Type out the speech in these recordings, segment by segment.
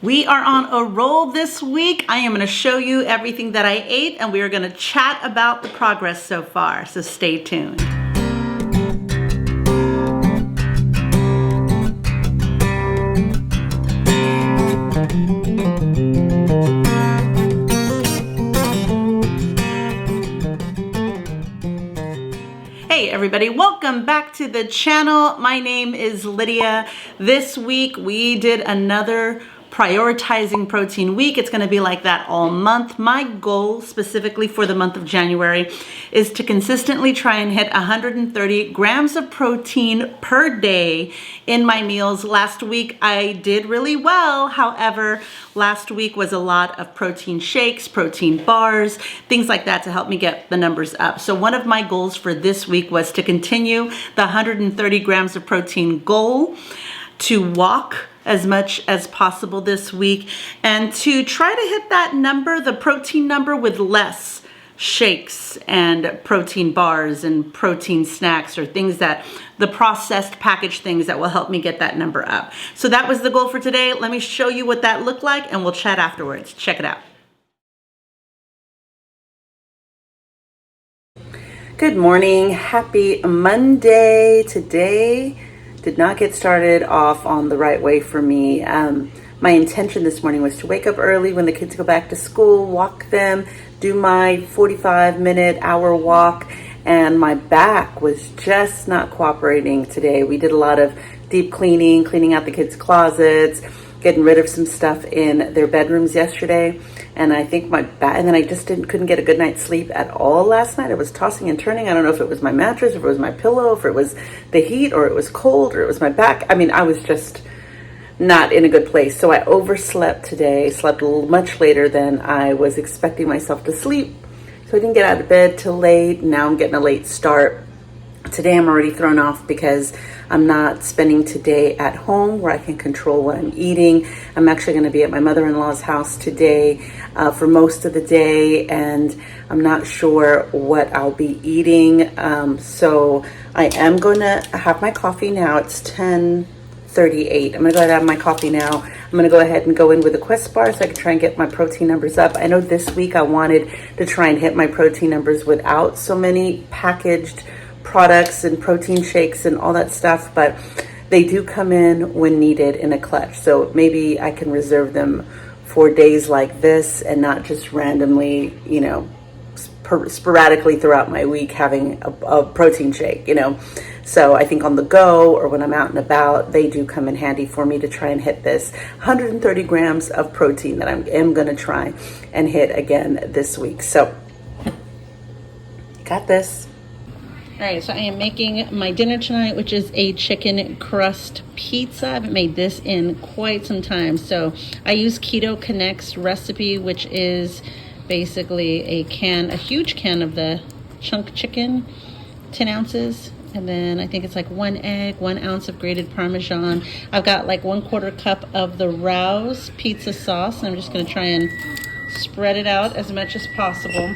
We are on a roll this week. I am going to show you everything that I ate, and we are going to chat about the progress so far, so stay tuned. Hey everybody, welcome back to the channel. My name is Lydia. This week we did another prioritizing protein week. It's going to be like that all month. My goal specifically for the month of January is to consistently try and hit 130 grams of protein per day in my meals. Last week I did really well. However, last week was a lot of protein shakes, protein bars, things like that to help me get the numbers up. So one of my goals for this week was to continue the 130 grams of protein goal, to walk as much as possible this week, and to try to hit that number, the protein number, with less shakes and protein bars and protein snacks or things that the processed packaged things that will help me get that number up. So that was the goal for today. Let me show you what that looked like and we'll chat afterwards. Check it out. Good morning. Happy Monday. Today did not get started off on the right way for me. My intention this morning was to wake up early when the kids go back to school, walk them, do my 45-minute hour walk, and my back was just not cooperating today. We did a lot of deep cleaning out the kids' closets, getting rid of some stuff in their bedrooms yesterday, and I think my back, and then I just couldn't get a good night's sleep at all last night. I was tossing and turning. I don't know if it was my mattress, if it was my pillow, if it was the heat, or it was cold, or it was my back. I mean, I was just not in a good place. So I overslept today, slept much later than I was expecting myself to sleep. So I didn't get out of bed till late. Now I'm getting a late start. Today I'm already thrown off because I'm not spending today at home where I can control what I'm eating. I'm actually going to be at my mother-in-law's house today for most of the day, and I'm not sure what I'll be eating. So I am going to have my coffee now. It's 10:38. I'm going to go ahead and have my coffee now. I'm going to go ahead and go in with a Quest bar so I can try and get my protein numbers up. I know this week I wanted to try and hit my protein numbers without so many packaged products and protein shakes and all that stuff, but they do come in when needed in a clutch. So maybe I can reserve them for days like this and not just randomly, sporadically throughout my week having a protein shake, So I think on the go or when I'm out and about, they do come in handy for me to try and hit this 130 grams of protein that I am going to try and hit again this week. So got this. All right, so I am making my dinner tonight, which is a chicken crust pizza. I haven't made this in quite some time. So I use Keto Connect's recipe, which is basically a huge can of the chunk chicken, 10 ounces. And then I think it's like 1 egg, 1 ounce of grated Parmesan. I've got like 1/4 cup of the Rouse pizza sauce. And I'm just gonna try and spread it out as much as possible.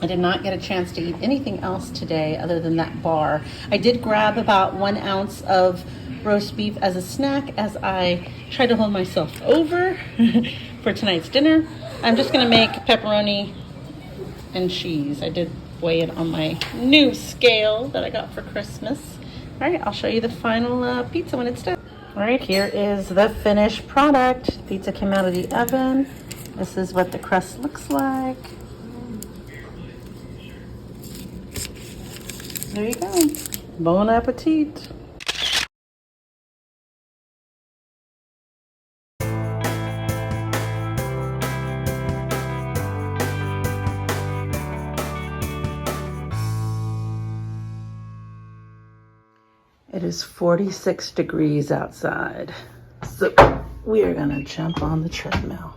I did not get a chance to eat anything else today other than that bar. I did grab about 1 ounce of roast beef as a snack as I tried to hold myself over for tonight's dinner. I'm just gonna make pepperoni and cheese. I did weigh it on my new scale that I got for Christmas. All right, I'll show you the final pizza when it's done. All right, here is the finished product. Pizza came out of the oven. This is what the crust looks like. There you go. Bon appetit. It is 46 degrees outside, so we are gonna jump on the treadmill.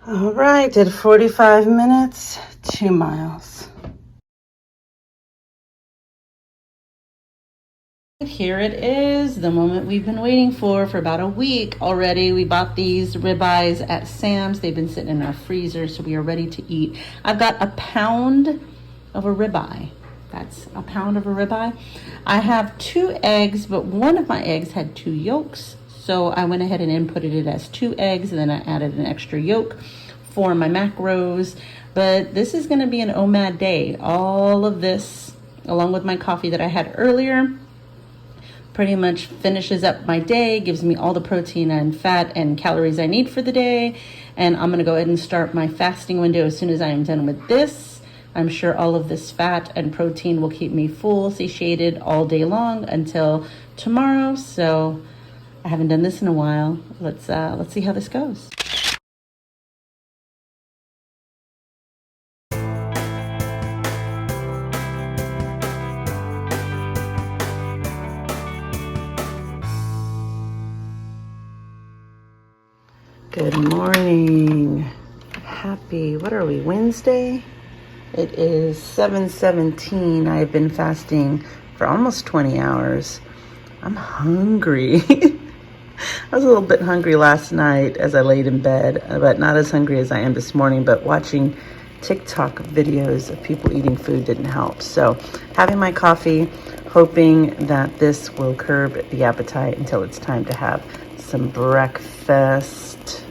All right, did 45 minutes, 2 miles. Here it is, the moment we've been waiting for about a week already. We bought these ribeyes at Sam's. They've been sitting in our freezer, so we are ready to eat. I've got a pound of a ribeye That's a pound of a ribeye. I have 2 eggs, but one of my eggs had 2 yolks. So I went ahead and inputted it as 2 eggs, and then I added an extra yolk for my macros. But this is gonna be an OMAD day. All of this, along with my coffee that I had earlier, pretty much finishes up my day, gives me all the protein and fat and calories I need for the day. And I'm gonna go ahead and start my fasting window as soon as I am done with this. I'm sure all of this fat and protein will keep me full, satiated all day long until tomorrow. So I haven't done this in a while. Let's see how this goes. Good morning. Happy, what are we, Wednesday? It is 7:17. I've been fasting for almost 20 hours. I'm hungry. I was a little bit hungry last night as I laid in bed, but not as hungry as I am this morning. But watching TikTok videos of people eating food didn't help. So having my coffee, hoping that this will curb the appetite until it's time to have some breakfast.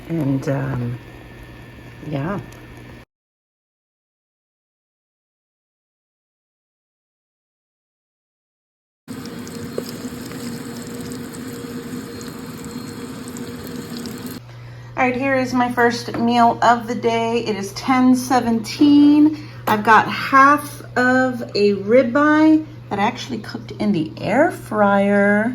And yeah. All right, here is my first meal of the day. It is 10:17. I've got half of a ribeye that I actually cooked in the air fryer.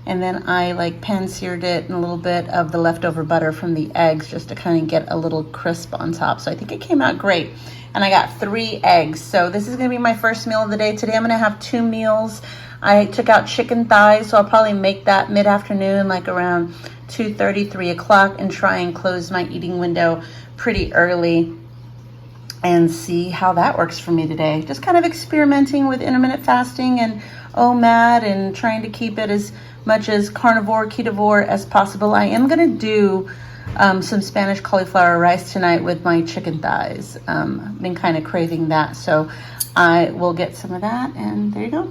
And then I like pan-seared it and a little bit of the leftover butter from the eggs just to kind of get a little crisp on top. So I think it came out great. And I got 3 eggs. So this is gonna be my first meal of the day. Today I'm gonna have 2 meals. I took out chicken thighs, so I'll probably make that mid-afternoon, like around 2:30, 3 o'clock, and try and close my eating window pretty early and see how that works for me today. Just kind of experimenting with intermittent fasting and OMAD and trying to keep it as much as carnivore, ketovore as possible. I am gonna do some Spanish cauliflower rice tonight with my chicken thighs. Been kind of craving that, so I will get some of that, and there you go.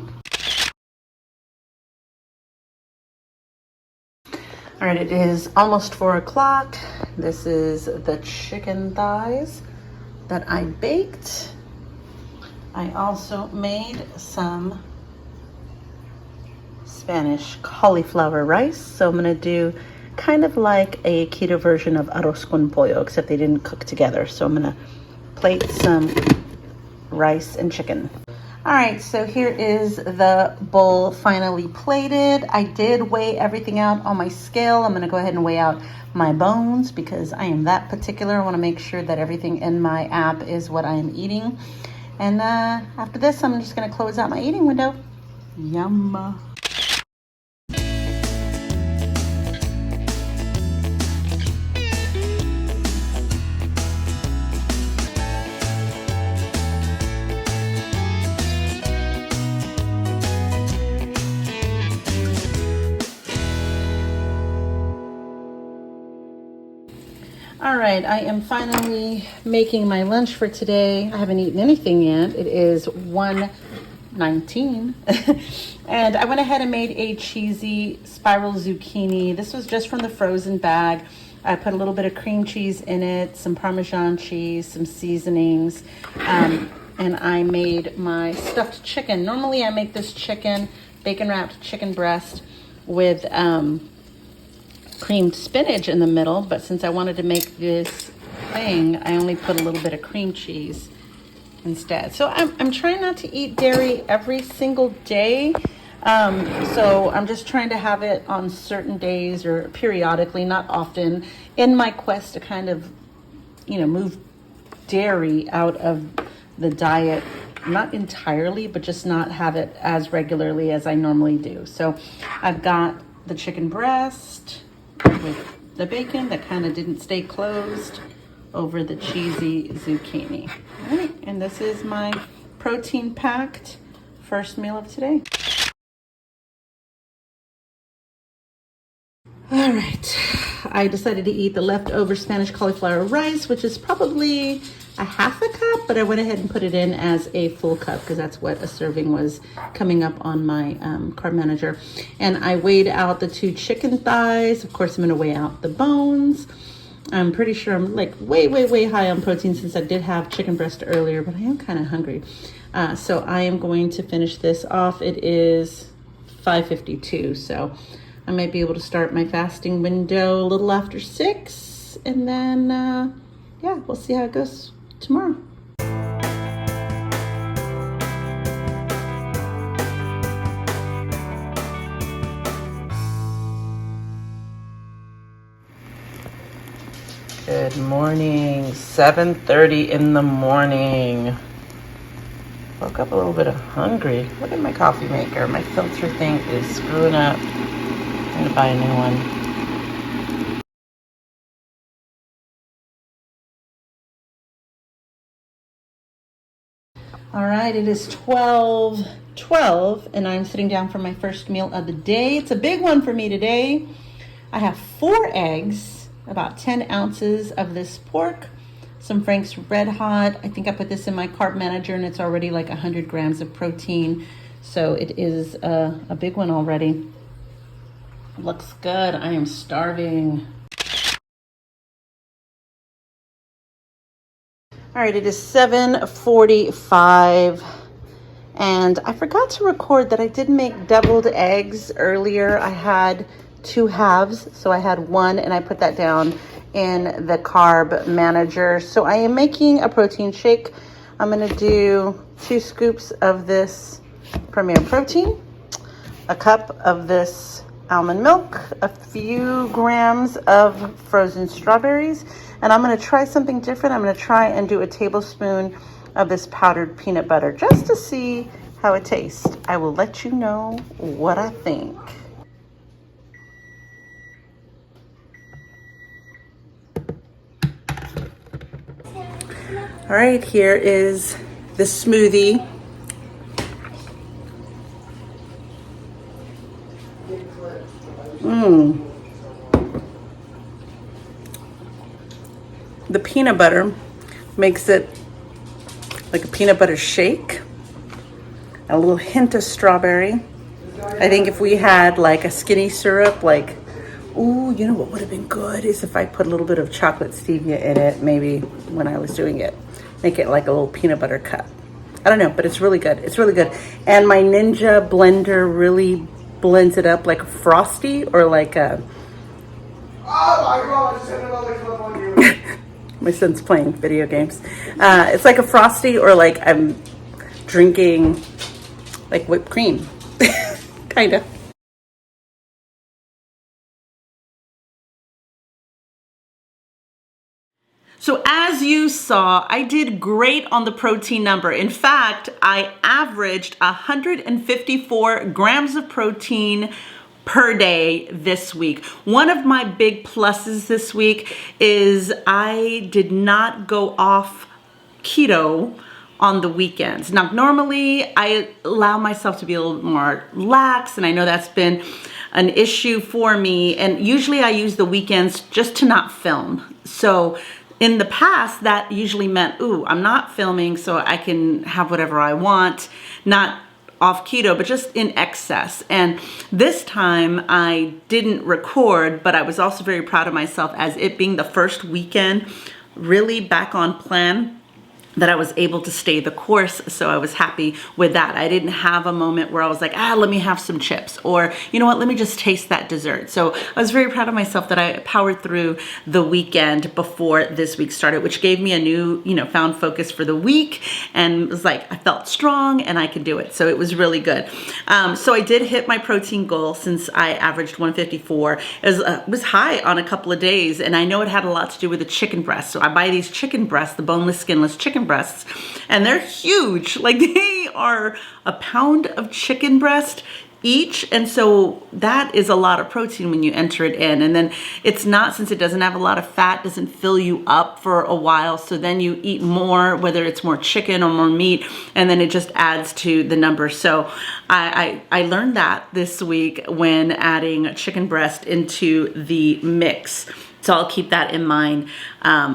All right, it is almost 4 o'clock. This is the chicken thighs that I baked. I also made some Spanish cauliflower rice. So I'm gonna do kind of like a keto version of arroz con pollo, except they didn't cook together. So I'm gonna plate some rice and chicken. All right, so here is the bowl finally plated. I did weigh everything out on my scale. I'm gonna go ahead and weigh out my bones because I am that particular. I wanna make sure that everything in my app is what I am eating. And after this, I'm just gonna close out my eating window. Yum. All right, I am finally making my lunch for today. I haven't eaten anything yet. It is 1:19. And I went ahead and made a cheesy spiral zucchini. This was just from the frozen bag. I put a little bit of cream cheese in it, some Parmesan cheese, some seasonings, and I made my stuffed chicken. Normally I make this chicken, bacon wrapped chicken breast with creamed spinach in the middle, but since I wanted to make this thing, I only put a little bit of cream cheese instead. So I'm trying not to eat dairy every single day. So I'm just trying to have it on certain days or periodically, not often, in my quest to kind of, move dairy out of the diet, not entirely, but just not have it as regularly as I normally do. So I've got the chicken breast with the bacon that kind of didn't stay closed over the cheesy zucchini. All right, and this is my protein-packed first meal of today. All right, I decided to eat the leftover Spanish cauliflower rice, which is probably a half a cup but I went ahead and put it in as a full cup because that's what a serving was coming up on my carb manager. And I weighed out the 2 chicken thighs. Of course, I'm going to weigh out the bones. I'm pretty sure I'm like way high on protein since I did have chicken breast earlier, but I am kind of hungry. So I am going to finish this off. It is 5:52, so I might be able to start my fasting window a little after 6, and then yeah, we'll see how it goes tomorrow. Good morning, 7:30 in the morning. Woke up a little bit hungry. Look at my coffee maker. My filter thing is screwing up. I'm gonna buy a new one. All right, it is 12:12 and I'm sitting down for my first meal of the day. It's a big one for me today. I have 4 eggs, about 10 ounces of this pork, some Frank's Red Hot. I think I put this in my carb manager and it's already like 100 grams of protein. So it is a big one already. Looks good. I am starving. All right, it is 7:45 and I forgot to record that I did make deviled eggs earlier. I had 2 halves, so I had 1 and I put that down in the carb manager. So I am making a protein shake. I'm gonna do 2 scoops of this Premier Protein, a cup of this almond milk, a few grams of frozen strawberries, and I'm gonna try something different. I'm gonna try and do a tablespoon of this powdered peanut butter just to see how it tastes. I will let you know what I think. All right, here is the smoothie. The peanut butter makes it like a peanut butter shake. A little hint of strawberry. I think if we had like a skinny syrup, like, ooh, you know what would have been good is if I put a little bit of chocolate stevia in it, maybe when I was doing it. Make it like a little peanut butter cup. I don't know, but it's really good. It's really good. And my Ninja blender really blends it up like a Frosty or like a... Oh my God, I just had another clip on you. My son's playing video games. It's like a Frosty or like I'm drinking like whipped cream. Kind of. So as you saw, I did great on the protein number. In fact, I averaged 154 grams of protein per day this week. One of my big pluses this week is I did not go off keto on the weekends. Now, normally I allow myself to be a little more lax, and I know that's been an issue for me. And usually I use the weekends just to not film. So in the past, that usually meant, ooh, I'm not filming so I can have whatever I want, not off keto, but just in excess. And this time I didn't record, but I was also very proud of myself as it being the first weekend really back on plan, that I was able to stay the course. So I was happy with that. I didn't have a moment where I was like, let me have some chips, or you know what, let me just taste that dessert. So I was very proud of myself that I powered through the weekend before this week started, which gave me a new, found focus for the week, and it was like, I felt strong and I could do it. So it was really good. So I did hit my protein goal since I averaged 154. It was high on a couple of days, and I know it had a lot to do with the chicken breast. So I buy these chicken breasts, the boneless, skinless chicken breasts, and they're huge. Like, they are a pound of chicken breast each, and so that is a lot of protein when you enter it in. And then it's not, since it doesn't have a lot of fat, doesn't fill you up for a while, so then you eat more, whether it's more chicken or more meat, and then it just adds to the number. So I learned that this week when adding chicken breast into the mix. So I'll keep that in mind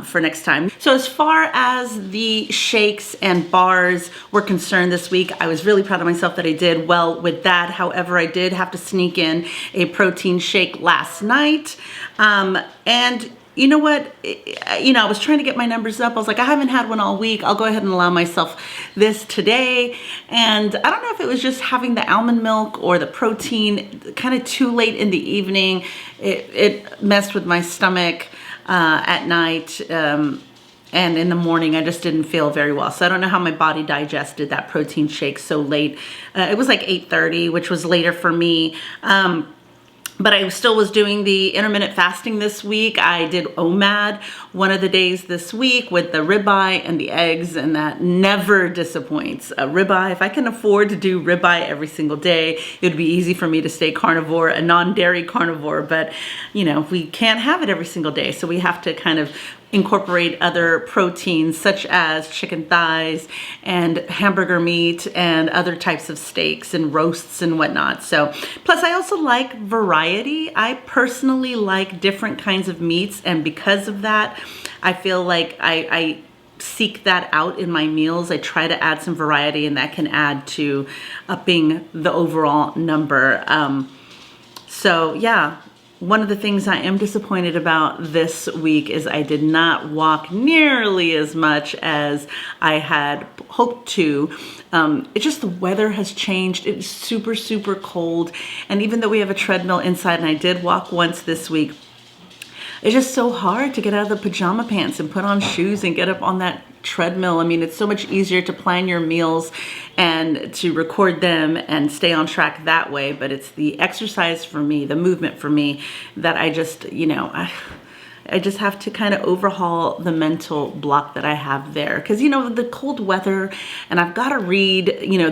for next time. So as far as the shakes and bars were concerned this week, I was really proud of myself that I did well with that. However, I did have to sneak in a protein shake last night. And you know what? I was trying to get my numbers up. I was like, I haven't had one all week. I'll go ahead and allow myself this today. And I don't know if it was just having the almond milk or the protein kind of too late in the evening. It messed with my stomach at night. And in the morning, I just didn't feel very well. So I don't know how my body digested that protein shake so late. It was like 8:30, which was later for me. But I still was doing the intermittent fasting this week. I did OMAD one of the days this week with the ribeye and the eggs, and that never disappoints. A ribeye, if I can afford to do ribeye every single day, it would be easy for me to stay carnivore, a non-dairy carnivore, but we can't have it every single day. So we have to kind of incorporate other proteins such as chicken thighs and hamburger meat and other types of steaks and roasts and whatnot. So plus I also like variety. I personally like different kinds of meats, and because of that, I feel like I seek that out in my meals. I try to add some variety, and that can add to upping the overall number. So yeah. One of the things I am disappointed about this week is I did not walk nearly as much as I had hoped to. It's just the weather has changed. It's super, super cold. And even though we have a treadmill inside, and I did walk once this week, it's just so hard to get out of the pajama pants and put on shoes and get up on that treadmill. I mean, it's so much easier to plan your meals and to record them and stay on track that way. But it's the exercise for me, the movement for me, that I just, I just have to kind of overhaul the mental block that I have there. Because, the cold weather, and I've got to read,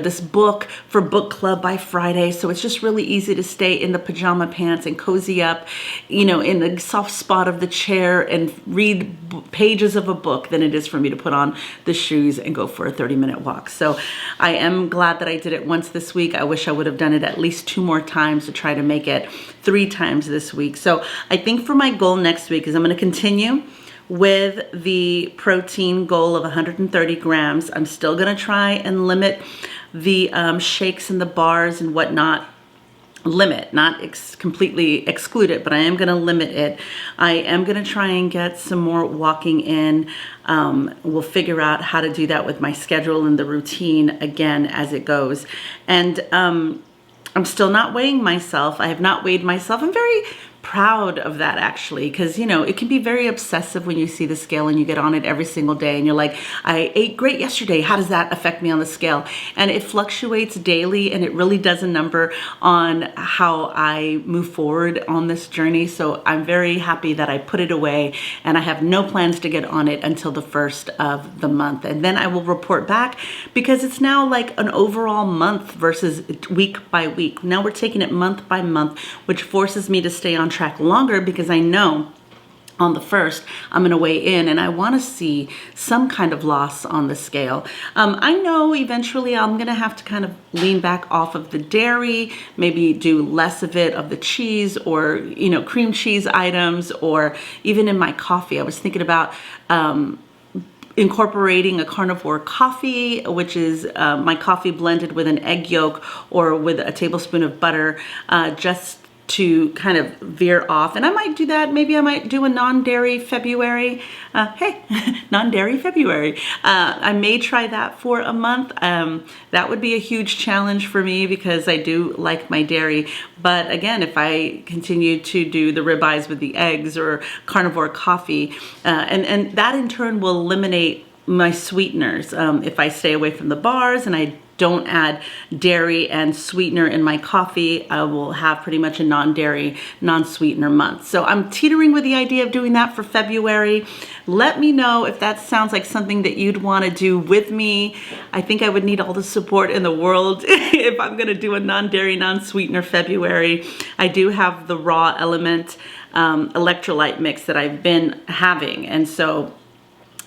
this book for book club by Friday. So it's just really easy to stay in the pajama pants and cozy up, in the soft spot of the chair and read pages of a book than it is for me to put on the shoes and go for a 30-minute walk. So I am glad that I did it once this week. I wish I would have done it at least 2 more times to try to make it 3 times this week. So I think for my goal next week is I'm going to continue with the protein goal of 130 grams. I'm still going to try and limit the shakes and the bars and whatnot. Limit, not completely exclude it, but I am going to limit it. I am going to try and get some more walking in. We'll figure out how to do that with my schedule and the routine again as it goes. And I'm still not weighing myself. I have not weighed myself. I'm very proud of that, actually, because it can be very obsessive when you see the scale and you get on it every single day and you're like, I ate great yesterday, how does that affect me on the scale? And it fluctuates daily, and it really does a number on how I move forward on this journey. So I'm very happy that I put it away, and I have no plans to get on it until the 1st of the month, and then I will report back, because it's now like an overall month versus week by week. Now we're taking it month by month, which forces me to stay on track longer, because I know on the 1st I'm going to weigh in and I want to see some kind of loss on the scale. I know eventually I'm going to have to kind of lean back off of the dairy, maybe do less of it, of the cheese or cream cheese items, or even in my coffee. I was thinking about incorporating a carnivore coffee, which is my coffee blended with an egg yolk or with a tablespoon of butter, just to kind of veer off. And I might do that. Maybe I might do a non-dairy February. Hey, non-dairy February. I may try that for a month. That would be a huge challenge for me because I do like my dairy. But again, if I continue to do the ribeyes with the eggs or carnivore coffee, and that in turn will eliminate my sweeteners. If I stay away from the bars and I don't add dairy and sweetener in my coffee, I will have pretty much a non-dairy, non-sweetener month. So I'm teetering with the idea of doing that for February. Let me know if that sounds like something that you'd want to do with me. I think I would need all the support in the world if I'm going to do a non-dairy, non-sweetener February. I do have the raw element electrolyte mix that I've been having, and so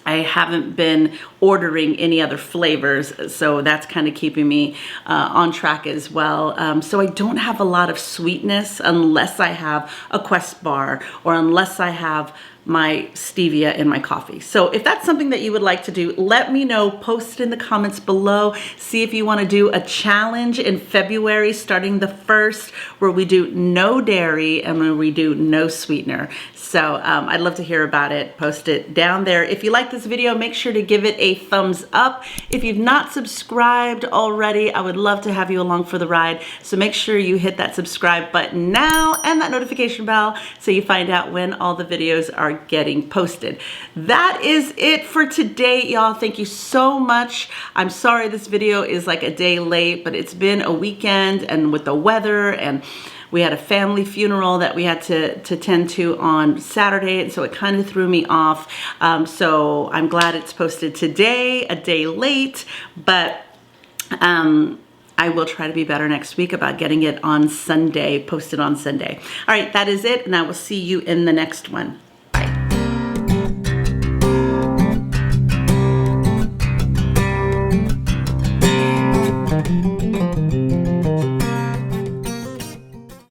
I haven't been ordering any other flavors, so that's kind of keeping me on track as well. So I don't have a lot of sweetness unless I have a Quest bar or unless I have my stevia in my coffee. So if that's something that you would like to do, let me know. Post it in the comments below. See if you want to do a challenge in February starting the 1st where we do no dairy and where we do no sweetener. So I'd love to hear about it. Post it down there. If you like this video, make sure to give it a thumbs up. If you've not subscribed already, I would love to have you along for the ride. So make sure you hit that subscribe button now and that notification bell so you find out when all the videos are getting posted. That is it for today, y'all. Thank you so much. I'm sorry this video is like a day late, but it's been a weekend and with the weather, and we had a family funeral that we had to tend to on Saturday, and so it kind of threw me off. So I'm glad it's posted today, a day late, but I will try to be better next week about getting it on Sunday, posted on Sunday. All right, that is it, and I will see you in the next one.